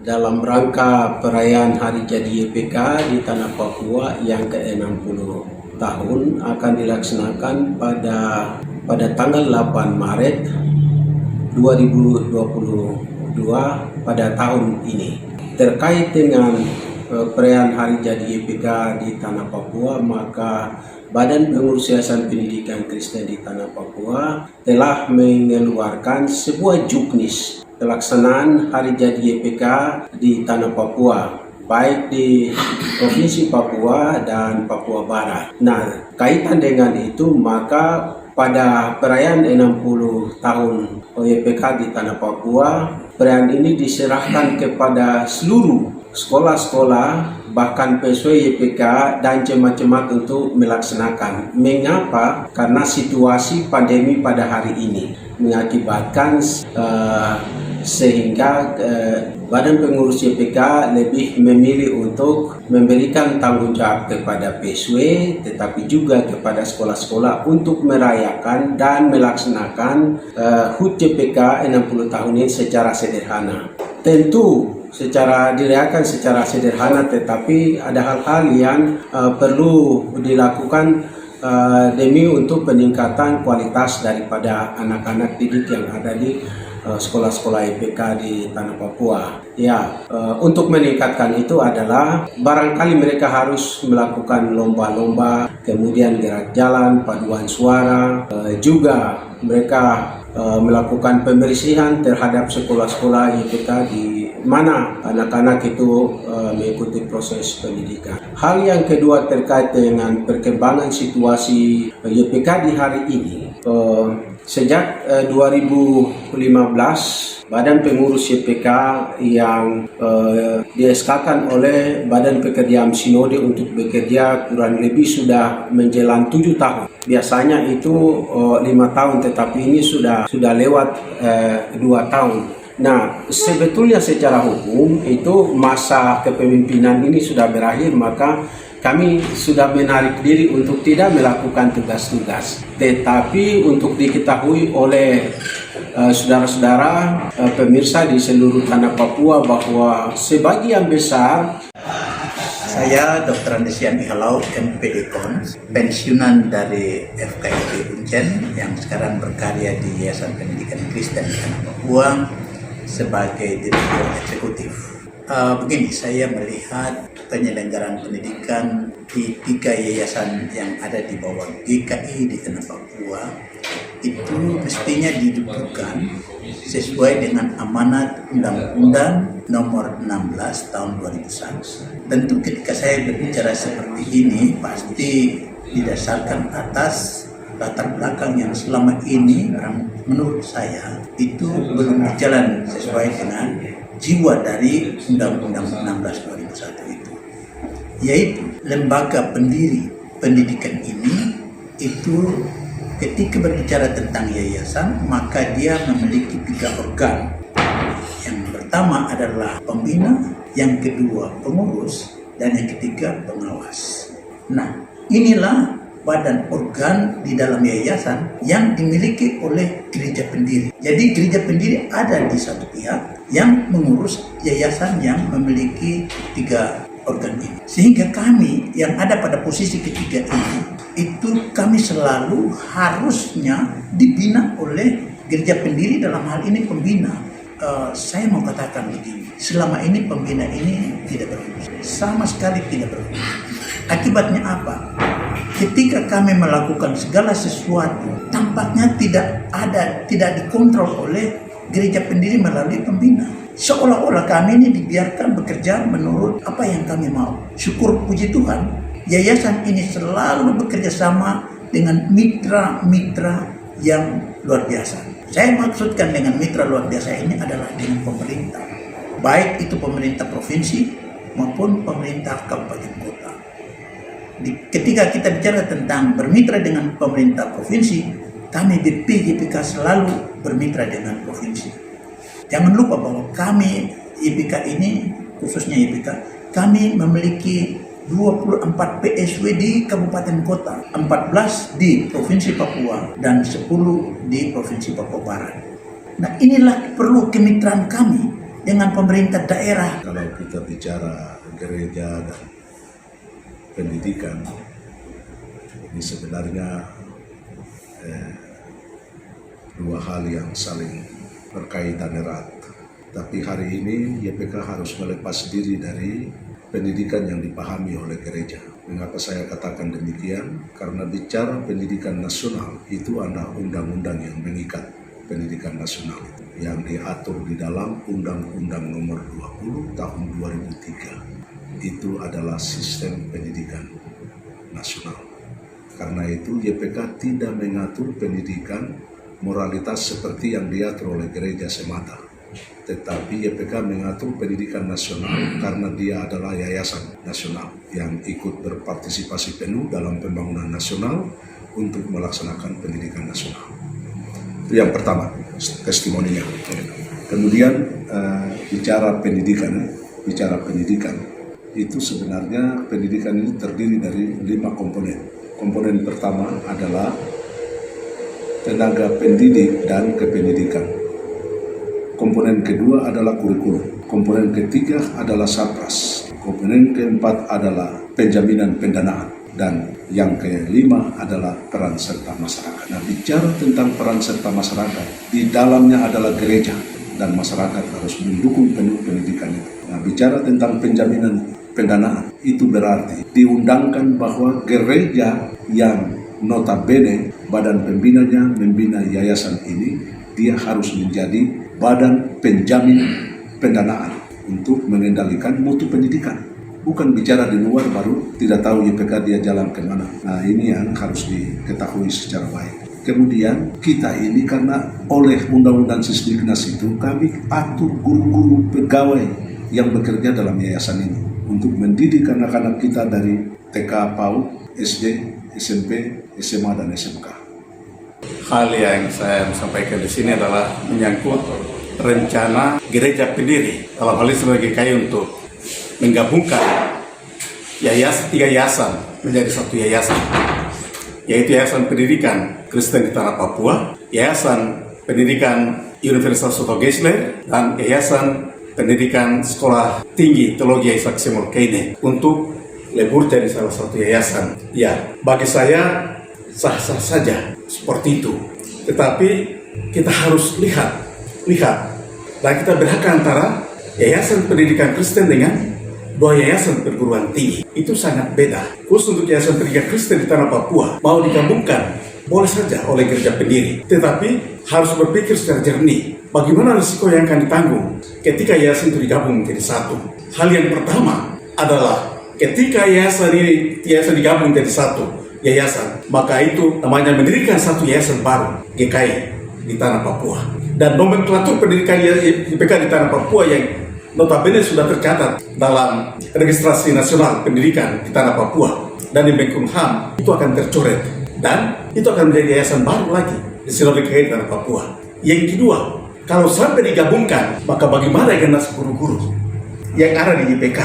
dalam rangka perayaan Hari Jadi YPK di Tanah Papua yang ke-60 tahun akan dilaksanakan pada tanggal 8 Maret 2022 pada tahun ini. Terkait dengan perayaan Hari Jadi YPK di Tanah Papua, maka Badan Pengurus Yayasan Pendidikan Kristen di Tanah Papua telah mengeluarkan sebuah juknis pelaksanaan Hari Jadi YPK di Tanah Papua, baik di Provinsi Papua dan Papua Barat. Nah, kaitan dengan itu, maka pada perayaan 60 tahun YPK di Tanah Papua, perayaan ini diserahkan kepada seluruh sekolah-sekolah, bahkan PSW YPK dan jemaat-jemaat untuk melaksanakan. Mengapa? Karena situasi pandemi pada hari ini mengakibatkan sehingga Badan Pengurus YPK lebih memilih untuk memberikan tanggung jawab kepada PSW, tetapi juga kepada sekolah-sekolah untuk merayakan dan melaksanakan HUT YPK 60 tahun ini secara sederhana. Tentu dirayakan secara sederhana, tetapi ada hal-hal yang perlu dilakukan demi untuk peningkatan kualitas daripada anak-anak didik yang ada di sekolah-sekolah YPK di Tanah Papua. Ya, untuk meningkatkan itu adalah barangkali mereka harus melakukan lomba-lomba, kemudian gerak jalan, paduan suara, juga mereka melakukan pembersihan terhadap sekolah-sekolah YPK di mana anak-anak itu mengikuti proses pendidikan. Hal yang kedua terkait dengan perkembangan situasi YPK di hari ini. Sejak 2015, Badan Pengurus YPK yang dieskakan oleh Badan Pekerjaan Sinode untuk bekerja kurang lebih sudah menjelang 7 tahun. Biasanya itu 5 tahun, tetapi ini sudah lewat 2 tahun. Nah, sebetulnya secara hukum itu masa kepemimpinan ini sudah berakhir, maka kami sudah menarik diri untuk tidak melakukan tugas-tugas. Tetapi untuk diketahui oleh saudara-saudara pemirsa di seluruh Tanah Papua bahwa sebagian besar. Saya Dr. Andesian Ihalau, MPD Kons, pensiunan dari FKIP Uncen yang sekarang berkarya di Yayasan Pendidikan Kristen di Tanah Papua sebagai Direktur Eksekutif. Begini, saya melihat penyelenggaraan pendidikan di 3 yayasan yang ada di bawah GKI di Tanah Papua itu mestinya didudukan sesuai dengan amanat Undang-Undang Nomor 16 Tahun 2001. Tentu ketika saya berbicara seperti ini pasti didasarkan atas latar belakang yang selama ini menurut saya itu belum berjalan sesuai dengan jiwa dari Undang-Undang 16 2001 itu, yaitu lembaga pendiri pendidikan ini itu ketika berbicara tentang yayasan maka dia memiliki 3 organ. Yang pertama adalah pembina, yang kedua pengurus, dan yang ketiga pengawas. Nah, inilah badan organ di dalam yayasan yang dimiliki oleh gereja pendiri. Jadi gereja pendiri ada di satu pihak yang mengurus yayasan yang memiliki 3 organ ini. Sehingga kami yang ada pada posisi ketiga ini, itu kami selalu harusnya dibina oleh gereja pendiri, dalam hal ini pembina. Saya mau katakan begini, selama ini pembina ini tidak berfungsi, sama sekali tidak berfungsi. Akibatnya apa? Ketika kami melakukan segala sesuatu, tampaknya tidak dikontrol oleh gereja pendiri melalui pembina. Seolah-olah kami ini dibiarkan bekerja menurut apa yang kami mau. Syukur puji Tuhan, yayasan ini selalu bekerja sama dengan mitra-mitra yang luar biasa. Saya maksudkan dengan mitra luar biasa ini adalah dengan pemerintah. Baik itu pemerintah provinsi maupun pemerintah kabupaten kota. Ketika kita bicara tentang bermitra dengan pemerintah provinsi, kami BP YPK selalu bermitra dengan provinsi. Jangan lupa bahwa kami YPK ini, khususnya YPK, kami memiliki 24 PSW di kabupaten kota, 14 di Provinsi Papua, dan 10 di Provinsi Papua Barat. Nah, inilah perlu kemitraan kami dengan pemerintah daerah. Kalau kita bicara gereja dan pendidikan, ini sebenarnya dua hal yang saling berkaitan erat. Tapi hari ini YPK harus melepas diri dari pendidikan yang dipahami oleh gereja. Mengapa saya katakan demikian? Karena bicara pendidikan nasional itu ada undang-undang yang mengikat pendidikan nasional yang diatur di dalam Undang-Undang Nomor 20 Tahun 2003. Itu adalah sistem pendidikan nasional. Karena itu YPK tidak mengatur pendidikan moralitas seperti yang diatur oleh gereja semata. Tetapi YPK mengatur pendidikan nasional karena dia adalah yayasan nasional yang ikut berpartisipasi penuh dalam pembangunan nasional untuk melaksanakan pendidikan nasional. Itu yang pertama, testimoninya. Kemudian bicara pendidikan itu sebenarnya pendidikan ini terdiri dari 5 komponen. Komponen pertama adalah tenaga pendidik dan kependidikan. Komponen kedua adalah kurikulum. Komponen ketiga adalah satgas. Komponen keempat adalah penjaminan pendanaan. Dan yang kelima adalah peran serta masyarakat. Nah, bicara tentang peran serta masyarakat, di dalamnya adalah gereja dan masyarakat harus mendukung penuh pendidikan itu. Nah, bicara tentang penjaminan pendanaan, itu berarti diundangkan bahwa gereja yang notabene badan pembinanya membina yayasan ini, dia harus menjadi badan penjamin pendanaan untuk mengendalikan mutu pendidikan. Bukan bicara di luar baru tidak tahu YPK dia jalan kemana. Nah, ini yang harus diketahui secara baik. Kemudian kita ini karena oleh Undang-Undang Sisdiknas itu kami atur guru-guru pegawai yang bekerja dalam yayasan ini untuk mendidik anak-anak kita dari TK, PAUD, SD, SMP, SMA, dan SMK. Hal yang saya sampaikan di sini adalah menyangkut rencana gereja pendiri dalam hal ini sebagai GKI untuk menggabungkan tiga yayasan menjadi satu yayasan, yaitu Yayasan Pendidikan Kristen di Tanah Papua, Yayasan Pendidikan Universitas Soto Geisler, dan Yayasan Pendidikan Sekolah Tinggi Teologi Isaac Simon Keine untuk lebur jadi salah satu yayasan. Ya, bagi saya sah-sah saja seperti itu. Tetapi kita harus lihat dan kita bedakan antara Yayasan Pendidikan Kristen dengan dua yayasan perguruan tinggi. Itu sangat beda. Khusus untuk Yayasan Pendidikan Kristen di Tanah Papua mau digabungkan boleh saja oleh gereja pendiri, tetapi harus berpikir secara jernih. Bagaimana risiko yang akan ditanggung ketika yayasan itu digabung menjadi satu? Hal yang pertama adalah ketika yayasan digabung menjadi satu yayasan, maka itu namanya mendirikan satu yayasan baru, GKI di Tanah Papua. Dan nomenklatur pendidikan YPK di Tanah Papua yang notabene sudah tercatat dalam registrasi nasional pendidikan di Tanah Papua dan di Menkumham itu akan tercoret dan itu akan menjadi yayasan baru lagi di Sinode GKI di Tanah Papua. Yang kedua, kalau sampai digabungkan, maka bagaimana dengan guru-guru yang ada di YPK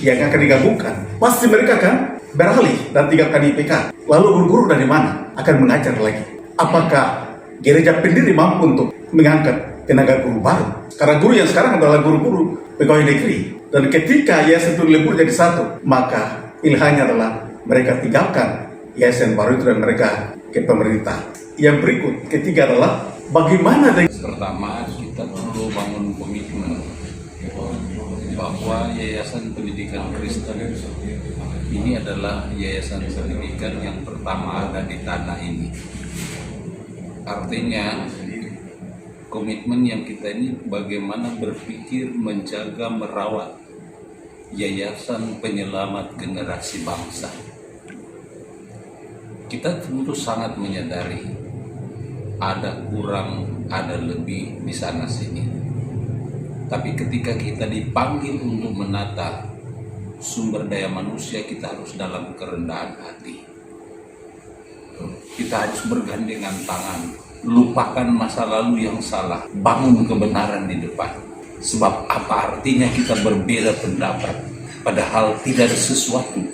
yang akan digabungkan? Pasti mereka akan beralih dan tinggalkan YPK. Lalu guru-guru dari mana akan mengajar lagi? Apakah gereja pendiri mampu untuk mengangkat tenaga guru baru? Karena guru yang sekarang adalah guru-guru pegawai negeri. Dan ketika yayasan itu lebur jadi satu, maka pilihannya adalah mereka tinggalkan yayasan baru itu dan mereka ke pemerintah. Yang berikut, ketiga adalah bagaimana dengan... Pertama, kita perlu bangun komitmen bahwa Yayasan Pendidikan Kristen ini adalah yayasan pendidikan yang pertama ada di tanah ini. Artinya, komitmen yang kita ini bagaimana berpikir menjaga, merawat yayasan penyelamat generasi bangsa. Kita tentu sangat menyadari ada kurang, ada lebih di sana sini. Tapi ketika kita dipanggil untuk menata sumber daya manusia, kita harus dalam kerendahan hati. Kita harus bergandengan tangan, lupakan masa lalu yang salah, bangun kebenaran di depan. Sebab apa artinya kita berbeda pendapat, padahal tidak ada sesuatu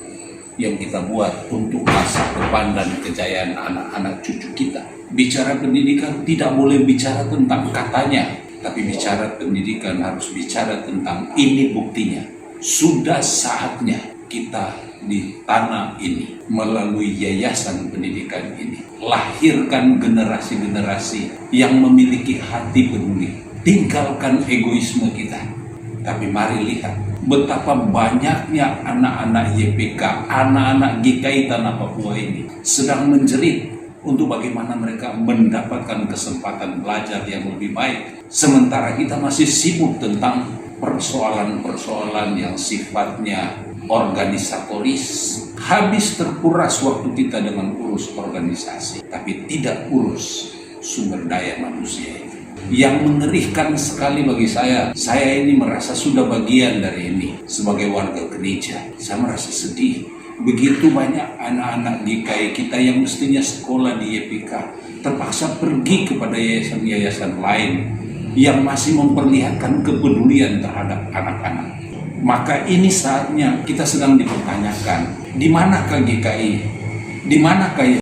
yang kita buat untuk masa depan dan kejayaan anak-anak cucu kita. Bicara pendidikan tidak boleh bicara tentang katanya, Tapi bicara pendidikan harus bicara tentang ini buktinya. Sudah saatnya kita di tanah ini melalui yayasan pendidikan ini lahirkan generasi-generasi yang memiliki hati peduli. Tinggalkan egoisme kita. Tapi mari lihat betapa banyaknya anak-anak YPK, anak-anak GKI Tanah Papua ini sedang menjerit untuk bagaimana mereka mendapatkan kesempatan belajar yang lebih baik. Sementara kita masih sibuk tentang persoalan-persoalan yang sifatnya organisatoris. Habis terkuras waktu kita dengan urus organisasi, tapi tidak urus sumber daya manusia itu. Yang mengerikan sekali bagi saya ini merasa sudah bagian dari ini. Sebagai warga gereja, saya merasa sedih. Begitu banyak anak-anak GKI kita yang mestinya sekolah di YPK terpaksa pergi kepada yayasan-yayasan lain yang masih memperlihatkan kepedulian terhadap anak-anak. Maka ini saatnya kita sedang dipertanyakan, di manakah GKI? Di manakah